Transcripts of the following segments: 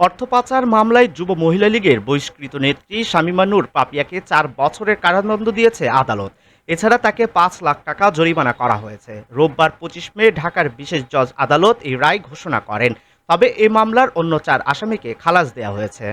অর্থ পাচার মামলায় যুব মহিলা লীগের বহিষ্কৃত নেত্রী শামীমা নূর পাপিয়াকে ৪ বছরের কারাদণ্ড দিয়েছে আদালত। এছাড়া তাকে ৫ লাখ টাকা জরিমানা করা হয়েছে। রোববার ২৫ মে ঢাকার বিশেষ জজ আদালত এই রায় ঘোষণা করেন। তবে এ মামলার অন্য ৪ আসামিকে খালাস দেওয়া হয়েছে।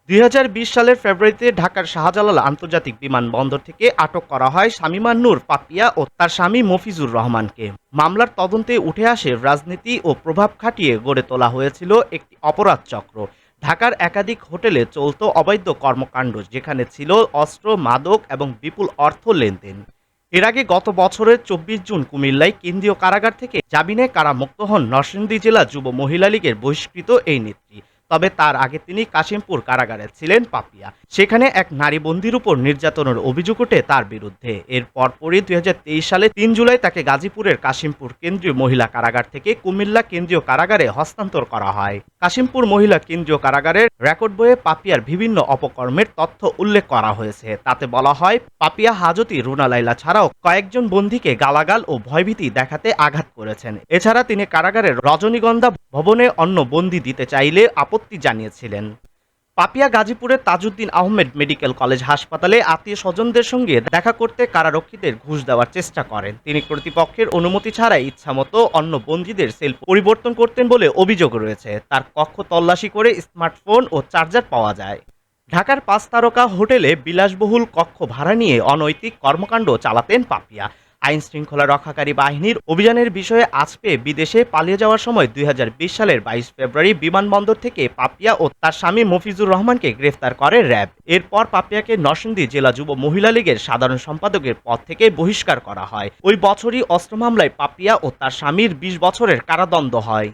২০২০ সালের ফেব্রুয়ারিতে ঢাকার শাহজালাল আন্তর্জাতিক বিমানবন্দর থেকে আটক করা হয় শামীমা নূর পাপিয়া ও তার স্বামী মফিজুর রহমানকে। মামলার তদন্তে উঠে আসে রাজনীতি ও প্রভাব খাটিয়ে গড়ে তোলা হয়েছিল একটি অপরাধ চক্র। ঢাকার একাধিক হোটেলে চলত অবৈধ কর্মকাণ্ড, যেখানে ছিল অস্ত্র, মাদক এবং বিপুল অর্থ লেনদেন। এর আগে গত বছরের ২৪ জুন কুমিল্লায় কেন্দ্রীয় কারাগার থেকে জামিনে কারামুক্ত হন নরসিংদী জেলা যুব মহিলা লীগের বহিষ্কৃত এই নেত্রী। তবে তার আগে তিনি কাশিমপুর কারাগারে ছিলেন পাপিয়া। সেখানে এক নারী বন্দীর উপর নির্যাতনের অভিযোগ ওঠে তার বিরুদ্ধে। এর পরপরই ২০২৩ সালে ৩ জুলাই তাকে গাজীপুরের কাশিমপুর কেন্দ্রীয় মহিলা কারাগার থেকে কুমিল্লা কেন্দ্রীয় কারাগারে হস্তান্তর করা হয়। কাশিমপুর মহিলা কেন্দ্রীয় কারাগারের রেকর্ড বইয়ে পাপিয়ার বিভিন্ন অপকর্মের তথ্য উল্লেখ করা হয়েছে। তাতে বলা হয়, পাপিয়া হাজতি, রুনা লায়লা ছাড়াও কয়েকজন বন্দীকে গালাগাল ও ভয়ভীতি দেখাতে আঘাত করেছেন। এছাড়া তিনি কারাগারের রজনীগন্ধা ভবনে অন্য বন্দী দিতে চাইলে আপত্তি জানিয়েছিলেন। পাপিয়া গাজীপুরের তাজউদ্দিন আহমেদ মেডিকেল কলেজ হাসপাতালে আত্মীয় স্বজনদের সঙ্গে দেখা করতে কারারক্ষীদের ঘুষ দেওয়ার চেষ্টা করেন। তিনি কর্তৃপক্ষের অনুমতি ছাড়াই ইচ্ছামতো অন্য বন্দীদের সেল পরিবর্তন করতেন বলে অভিযোগ রয়েছে। তার কক্ষ তল্লাশি করে স্মার্টফোন ও চার্জার পাওয়া যায়। ঢাকার ৫ তারকা হোটেলে বিলাসবহুল কক্ষ ভাড়া নিয়ে অনৈতিক কর্মকাণ্ড চালাতেন পাপিয়া। আইন শৃঙ্খলা রক্ষাকারী বাহিনীর অভিযানের বিষয়ে আজ পেয়ে বিদেশে পালিয়ে যাওয়ার সময় ২০২০ সালের ২২ ফেব্রুয়ারি বিমানবন্দর থেকে পাপিয়া ও তার স্বামী মফিজুর রহমানকে গ্রেফতার করে র্যাব। এরপর পাপিয়াকে নরসিংদী জেলা যুব মহিলা লীগের সাধারণ সম্পাদকের পদ থেকে বহিষ্কার করা হয়। ওই বছরই অস্ত্র মামলায় পাপিয়া ও তার স্বামীর ২০ বছরের কারাদণ্ড হয়।